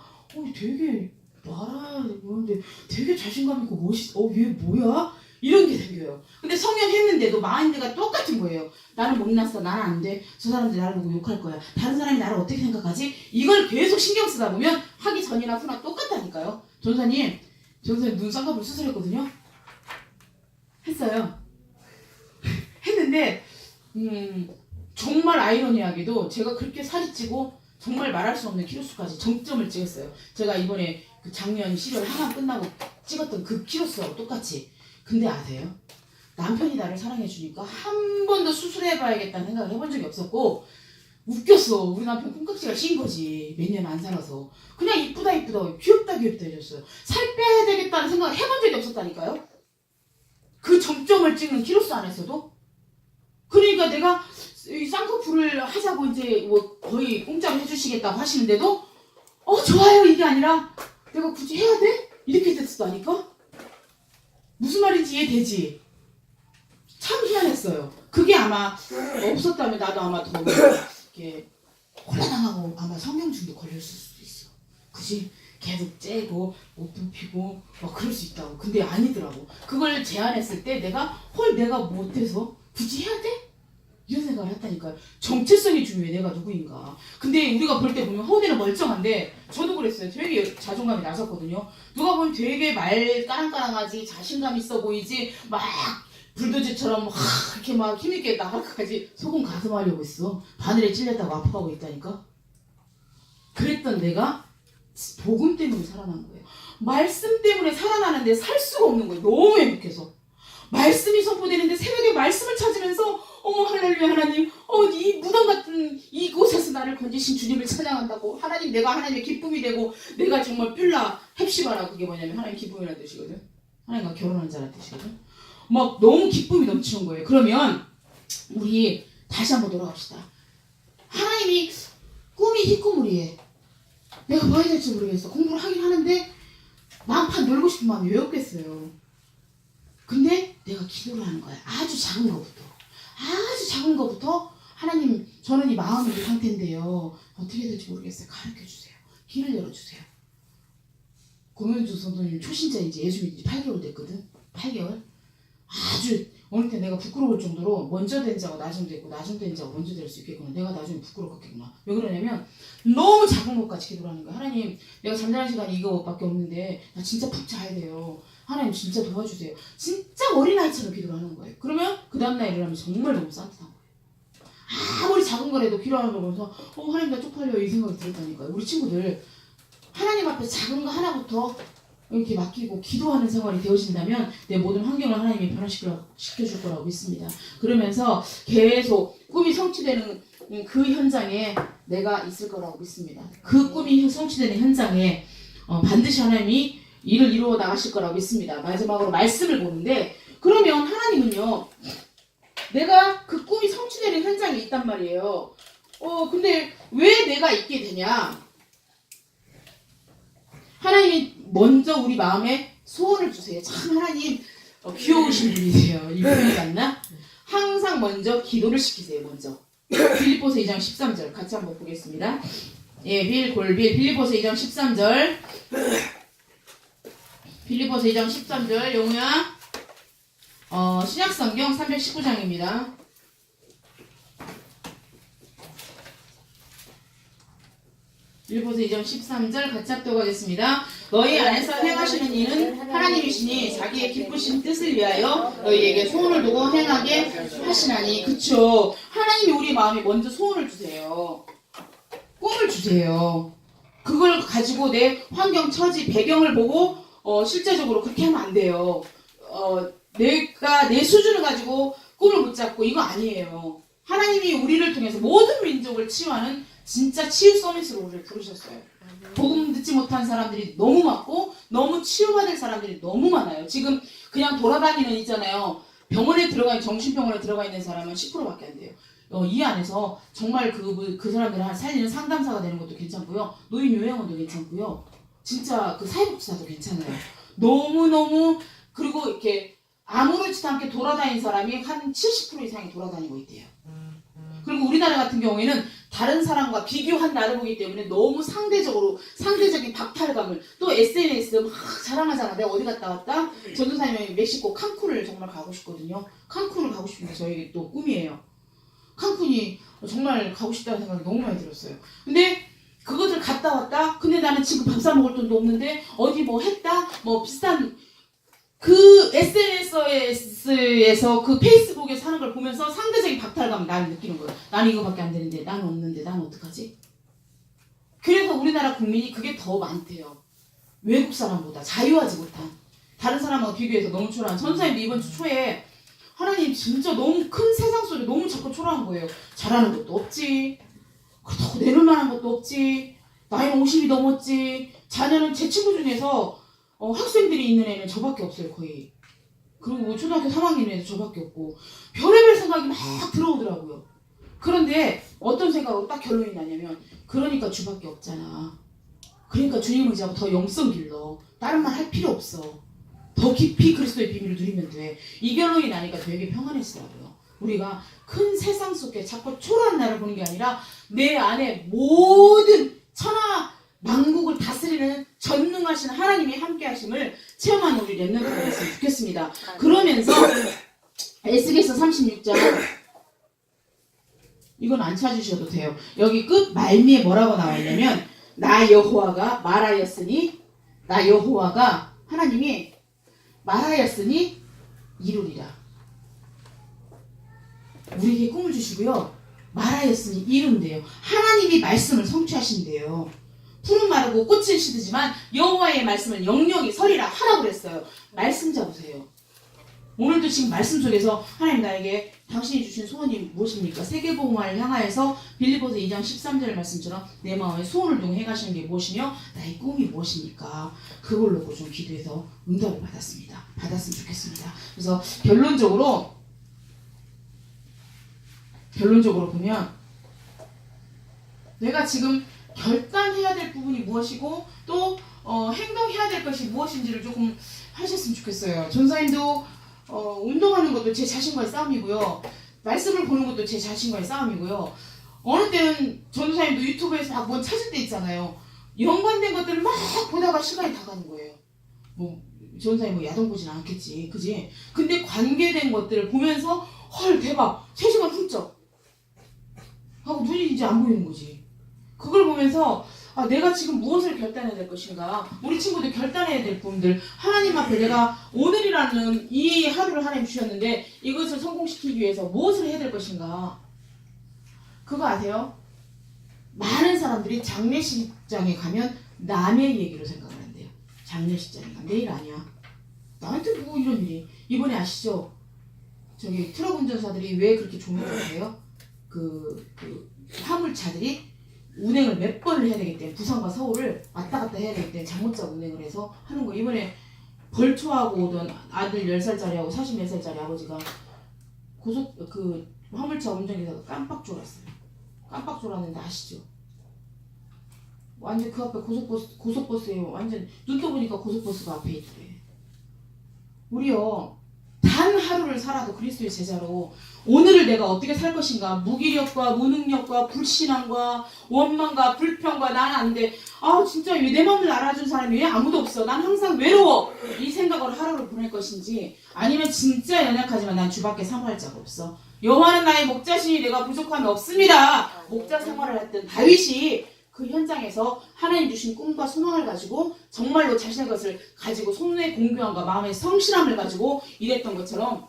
되게 말하는데 되게 자신감 있고 얘 뭐야? 이런 게 생겨요. 근데 성형했는데도 마인드가 똑같은 거예요. 나는 못났어. 나는 안 돼. 저 사람들이 나를 보고 욕할 거야. 다른 사람이 나를 어떻게 생각하지? 이걸 계속 신경 쓰다 보면 하기 전이나 후나 똑같다니까요. 전사님 눈 쌍꺼풀 수술했거든요. 했어요. 했는데 정말 아이러니하게도 제가 그렇게 살이 찌고 정말 말할 수 없는 키로수까지 정점을 찍었어요. 제가 이번에 그 작년 10월 항암 끝나고 찍었던 그 키로수하고 똑같이. 근데 아세요? 남편이 나를 사랑해주니까 한 번도 수술해봐야겠다는 생각을 해본 적이 없었고 웃겼어. 우리 남편 콩깍지가 씌인 거지. 몇 년 안 살아서. 그냥 이쁘다 귀엽다 해줬어요. 살 빼야 되겠다는 생각을 해본 적이 없었다니까요. 그 점점을 찍는 키로수 안에서도. 그러니까 내가 이 쌍꺼풀을 하자고 이제 뭐 거의 공짜로 해주시겠다고 하시는데도 좋아요 이게 아니라 내가 굳이 해야 돼? 이렇게 됐었다니까. 무슨 말인지 이해되지? 참 희한했어요. 그게 아마 없었다면 나도 아마 더 이렇게 곤란하고 아마 성형중도 걸렸을 수도 있어. 그지? 계속 째고 못 눕히고 막 그럴 수 있다고. 근데 아니더라고. 그걸 제안했을 때 내가 못해서 굳이 해야 돼? 이런 생각을 했다니까요. 정체성이 중요해. 내가 누구인가. 근데 우리가 볼 때 보면 허우대는 멀쩡한데 저도 그랬어요. 되게 자존감이 낮았거든요. 누가 보면 되게 말 까랑까랑하지 자신감 있어 보이지 막 불도저처럼 이렇게 막 힘있게 나갈까지 속은 가슴 하려고 했어. 바늘에 찔렸다고 아파하고 있다니까. 그랬던 내가 복음 때문에 살아난 거예요. 말씀 때문에 살아나는데 살 수가 없는 거예요. 너무 행복해서. 말씀이 선포되는데 새벽에 말씀을 찾으면서 어머 할렐루야 하나님 이 무덤 같은 이곳에서 나를 건지신 주님을 찬양한다고. 하나님 내가 하나님의 기쁨이 되고 내가 정말 뷸라 헵시바라. 그게 뭐냐면 하나님 기쁨이라는 뜻이거든. 하나님과 결혼한 자라는 뜻이거든. 막 너무 기쁨이 넘치는 거예요. 그러면 우리 다시 한번 돌아갑시다. 하나님이 꿈이 희꾸무리해. 내가 뭐 해야 될지 모르겠어. 공부를 하긴 하는데 마음판 놀고 싶은 마음이 왜 없겠어요. 근데 내가 기도를 하는 거야. 아주 작은 거부터 하나님 저는 이 마음이 이 상태인데요. 어떻게 해야 될지 모르겠어요. 가르쳐주세요. 길을 열어주세요. 고명주 선생님 초신자인지 예수 믿은 지 8개월 됐거든. 8개월. 아주 어느 때 내가 부끄러울 정도로 먼저 된 자가 나중 되고 나중 된 자가 먼저 될 수 있겠구나. 내가 나중에 부끄럽겠구나. 왜 그러냐면 너무 작은 것까지 기도를 하는 거야. 하나님 내가 잠자는 시간이 이거밖에 없는데 나 진짜 푹 자야 돼요. 하나님 진짜 도와주세요. 진짜 어린아이처럼 기도를 하는 거예요. 그러면 그 다음날 일어나면 정말 너무 산뜻한 거예요. 아무리 작은 거라도 기도하는 거 보면서 하나님 나 쪽팔려 이 생각이 들었다니까요. 우리 친구들 하나님 앞에 작은 거 하나부터 이렇게 맡기고 기도하는 생활이 되어진다면 내 모든 환경을 하나님이 변화시켜줄 거라고 믿습니다. 그러면서 계속 꿈이 성취되는 그 현장에 내가 있을 거라고 믿습니다. 그 꿈이 성취되는 현장에 반드시 하나님이 일을 이루어 나가실 거라고 믿습니다. 마지막으로 말씀을 보는데 그러면 하나님은요 내가 그 꿈이 성취되는 현장에 있단 말이에요. 근데 왜 내가 있게 되냐? 하나님이 먼저 우리 마음에 소원을 주세요. 참 하나님 귀여우신 분이세요. 이분이지 않나? 항상 먼저 기도를 시키세요. 먼저 빌립보서 2장 13절 같이 한번 보겠습니다. 빌립보서 2장 13절 빌립보서 2장 13절 영우야 신약성경 319장입니다. 빌립보서 2장 13절 같이 합독하겠습니다. 너희 안에서 행하시는 일은 하나님이시니 자기의 기쁘신 뜻을 위하여 너희에게 소원을 두고 행하게 하시나니. 그쵸? 하나님이 우리 마음에 먼저 소원을 주세요. 꿈을 주세요. 그걸 가지고 내 환경, 처지, 배경을 보고 실제적으로 그렇게 하면 안 돼요. 내가 내 수준을 가지고 꿈을 붙잡고 이거 아니에요. 하나님이 우리를 통해서 모든 민족을 치유하는 진짜 치유 서밋으로 우리를 부르셨어요. 복음 듣지 못한 사람들이 너무 많고 너무 치유받을 사람들이 너무 많아요. 지금 그냥 돌아다니는 있잖아요. 병원에 들어가 정신병원에 들어가 있는 사람은 10%밖에 안 돼요. 이 안에서 정말 그 사람들을 살리는 상담사가 되는 것도 괜찮고요. 노인 요양원도 괜찮고요. 진짜 그 사회복지사도 괜찮아요. 너무너무 그리고 이렇게 아무렇지도 않게 돌아다니는 사람이 한 70% 이상이 돌아다니고 있대요. 그리고 우리나라 같은 경우에는 다른 사람과 비교한 나를 보기 때문에 너무 상대적인 박탈감을 또 SNS 막 자랑하잖아. 내가 어디 갔다 왔다? 전도사님이 멕시코 칸쿤을 정말 가고 싶거든요. 칸쿤을 가고 싶은 게 저희 또 꿈이에요. 칸쿤이 정말 가고 싶다는 생각이 너무 많이 들었어요. 근데 그것을 갔다 왔다? 근데 나는 지금 밥 사 먹을 돈도 없는데 어디 뭐 했다? 뭐 비슷한 그 SNS에서 그 페이스북에서 하는 걸 보면서 상대적인 박탈감을 나는 느끼는 거예요. 나는 이거밖에 안 되는데 나는 없는데 나는 어떡하지? 그래서 우리나라 국민이 그게 더 많대요. 외국 사람보다 자유하지 못한. 다른 사람하고 비교해서 너무 초라한. 전사님도 이번 주 초에 하나님 진짜 너무 큰 세상 속에 너무 자꾸 초라한 거예요. 잘하는 것도 없지. 그렇다고 내놓을 만한 것도 없지. 나이는 50이 넘었지. 자녀는 제 친구 중에서 학생들이 있는 애는 저밖에 없어요, 거의. 그리고 뭐 초등학교 3학년 애도 저밖에 없고. 별의별 생각이 막 들어오더라고요. 그런데 어떤 생각으로 딱 결론이 나냐면, 그러니까 주밖에 없잖아. 그러니까 주님 의지하고 더 영성 길러. 다른 말 할 필요 없어. 더 깊이 그리스도의 비밀을 누리면 돼. 이 결론이 나니까 되게 평안해지더라고요. 우리가 큰 세상 속에 자꾸 초라한 나를 보는 게 아니라 내 안에 모든 천하 만국을 다스리는 전능하신 하나님이 함께 하심을 체험하는 우리 렘넌트가 됐으면 좋겠습니다. 그러면서 에스겔서 36장 이건 안 찾으셔도 돼요. 여기 끝 말미에 뭐라고 나와 있냐면 나 여호와가 말하였으니 나 여호와가 하나님이 말하였으니 이루리라. 우리에게 꿈을 주시고요. 말하였으니 이룬대요. 하나님이 말씀을 성취하신대요. 푸른 마르고 꽃은 시드지만 여호와의 말씀은 영영이 서리라 하라고 그랬어요. 말씀 잡으세요. 오늘도 지금 말씀 속에서 하나님 나에게 당신이 주신 소원이 무엇입니까? 세계복음화를 향하여서 빌립보서 2장 13절 말씀처럼 내 마음에 소원을 동해 가시는 게 무엇이며 나의 꿈이 무엇입니까? 그걸 놓고 좀 기도해서 응답을 받았습니다. 받았으면 좋겠습니다. 그래서 결론적으로 보면 내가 지금 결단해야 될 부분이 무엇이고 또 행동해야 될 것이 무엇인지를 조금 하셨으면 좋겠어요. 전사님도 운동하는 것도 제 자신과의 싸움이고요. 말씀을 보는 것도 제 자신과의 싸움이고요. 어느 때는 전사님도 유튜브에서 막 뭐 찾을 때 있잖아요. 연관된 것들을 막 보다가 시간이 다 가는 거예요. 뭐 전사님 뭐 야동 보진 않겠지, 그지? 근데 관계된 것들을 보면서 헐 대박 3시간 훌쩍 하고 눈이 이제 안 보이는 거지. 그걸 보면서 내가 지금 무엇을 결단해야 될 것인가. 우리 친구들 결단해야 될 부분들 하나님 앞에 내가 오늘이라는 이 하루를 하나님 주셨는데 이것을 성공시키기 위해서 무엇을 해야 될 것인가. 그거 아세요? 많은 사람들이 장례식장에 가면 남의 얘기로 생각을 한대요. 장례식장에 가면 내 일 아니야. 나한테 뭐 이런 일이. 이번에 아시죠? 저기 트럭 운전사들이 왜 그렇게 조명을 그 화물차들이 운행을 몇 번을 해야 되기 때문에 부산과 서울을 왔다 갔다 해야 되기 때문에 잠 못 자고 운행을 해서 하는 거. 이번에 벌초하고 오던 아들 10살짜리하고 44살짜리 아버지가 화물차 운전기사가 깜빡 졸았어요. 깜빡 졸았는데 아시죠? 완전 그 앞에 고속버스에 완전 눈 떠보니까 고속버스가 앞에 있더래. 우리요 단 하루를 살아도 그리스도의 제자로 오늘을 내가 어떻게 살 것인가. 무기력과 무능력과 불신앙과 원망과 불평과 나는 안 돼. 진짜 왜 내 마음을 알아준 사람이 왜 아무도 없어. 난 항상 외로워. 이 생각으로 하루를 보낼 것인지 아니면 진짜 연약하지만 난 주밖에 사모할 자가 없어. 여호와는 나의 목자시니 내가 부족함이 없습니다. 목자 생활을 했던 다윗이 그 현장에서 하나님 주신 꿈과 소망을 가지고 정말로 자신의 것을 가지고 손의 공교함과 마음의 성실함을 가지고 일했던 것처럼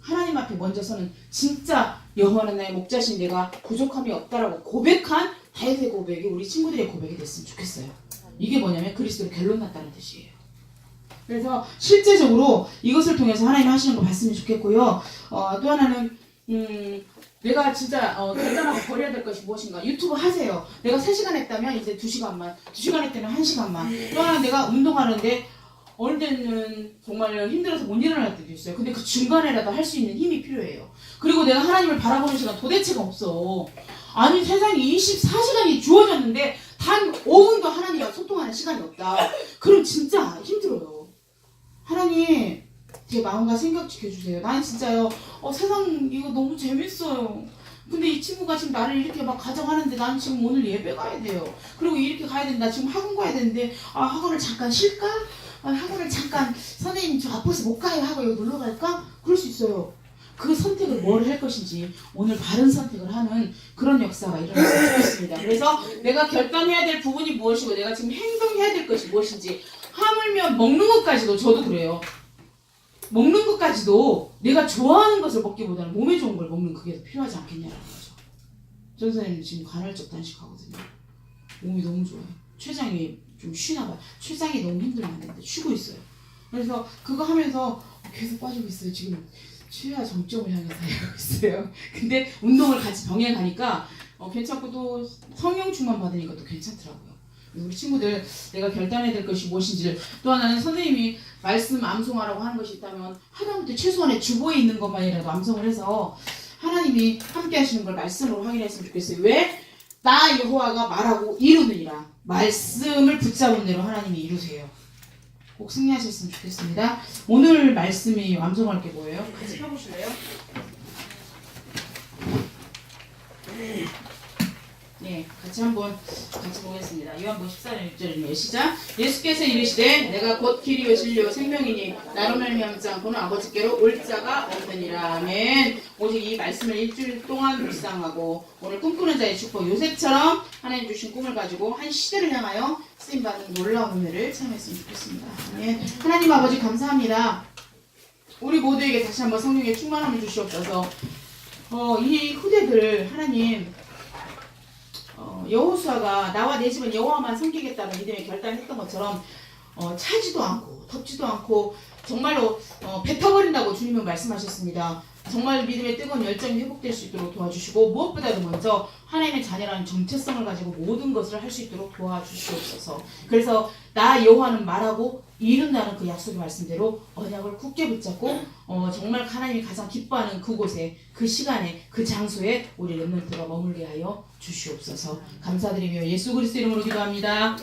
하나님 앞에 먼저 서는 진짜 여호와는 나의 목자신 내가 부족함이 없다라고 고백한 다윗의 고백이 우리 친구들의 고백이 됐으면 좋겠어요. 이게 뭐냐면 그리스도로 결론 났다는 뜻이에요. 그래서 실제적으로 이것을 통해서 하나님 하시는 거 봤으면 좋겠고요. 또 하나는 내가 진짜 결단하고 버려야 될 것이 무엇인가. 유튜브 하세요. 내가 3시간 했다면 이제 2시간만, 2시간 했다면 1시간만. 또 하나 내가 운동하는데 어느 때는 정말 힘들어서 못 일어날 때도 있어요. 근데 그 중간에라도 할 수 있는 힘이 필요해요. 그리고 내가 하나님을 바라보는 시간 도대체가 없어. 아니 세상에 24시간이 주어졌는데 단 5분도 하나님과 소통하는 시간이 없다. 그럼 진짜 힘들어요. 하나님 제 마음과 생각 지켜주세요. 난 진짜요 세상 이거 너무 재밌어요. 근데 이 친구가 지금 나를 이렇게 막 가져가는데 난 지금 오늘 예배 가야 돼요. 그리고 이렇게 가야 되는데 나 지금 학원 가야 되는데 학원을 잠깐 쉴까? 학원을 잠깐 선생님 저 아파서 못 가요 하고 여기 놀러 갈까? 그럴 수 있어요. 그 선택을 뭘 할 것인지 오늘 바른 선택을 하는 그런 역사가 일어났으면 좋겠습니다. 그래서 내가 결단해야 될 부분이 무엇이고 내가 지금 행동해야 될 것이 무엇인지 하물며 먹는 것까지도 저도 그래요. 먹는 것까지도 내가 좋아하는 것을 먹기보다는 몸에 좋은 걸 먹는 그게 더 필요하지 않겠냐라는 거죠. 전 선생님 지금 간헐적 단식하거든요. 몸이 너무 좋아요. 췌장이 좀 쉬나 봐요. 췌장이 너무 힘들면 안 되는데 쉬고 있어요. 그래서 그거 하면서 계속 빠지고 있어요. 지금 최하 정점을 향해서 하고 있어요. 근데 운동을 같이 병행하니까 괜찮고 또 성령 충만 받으니까 또 괜찮더라고요. 우리 친구들 내가 결단해야 될 것이 무엇인지를 또 하나는 선생님이 말씀 암송하라고 하는 것이 있다면 하다못해 최소한의 주보에 있는 것만이라도 암송을 해서 하나님이 함께 하시는 걸 말씀으로 확인했으면 좋겠어요. 왜? 나 여호와가 말하고 이루느니라. 말씀을 붙잡은 대로 하나님이 이루세요. 꼭 승리하셨으면 좋겠습니다. 오늘 말씀이 암송할 게 뭐예요? 같이 펴보실래요? 네, 같이 보겠습니다. 요한복음 14장 6절입니다. 시작. 예수께서 이르시되 내가 곧 길이요 진리요 생명이니 나로 말미암지 않고는 아버지께로 올 자가 없느니라. 아멘. 오직 이 말씀을 일주일 동안 묵상하고 오늘 꿈꾸는 자의 축복 요셉처럼 하나님 주신 꿈을 가지고 한 시대를 향하여 쓰임받는 놀라운 은혜를 체험했으면 좋겠습니다. 아멘. 하나님 아버지 감사합니다. 우리 모두에게 다시 한번 성령의 충만함을 주시옵소서. 이 후대들을 하나님 여호수아가 나와 내 집은 여호와만 섬기겠다는 믿음의 결단했던 것처럼 차지도 않고 덥지도 않고 정말로 뱉어버린다고 주님은 말씀하셨습니다. 정말 믿음의 뜨거운 열정이 회복될 수 있도록 도와주시고 무엇보다도 먼저 하나님의 자녀라는 정체성을 가지고 모든 것을 할 수 있도록 도와주시옵소서. 그래서 나 여호와는 말하고 이룬다는 그 약속의 말씀대로 언약을 굳게 붙잡고 정말 하나님이 가장 기뻐하는 그곳에 그 시간에 그 장소에 우리 렘넌트가 머물게 하여 주시옵소서. 감사드리며 예수 그리스도 이름으로 기도합니다.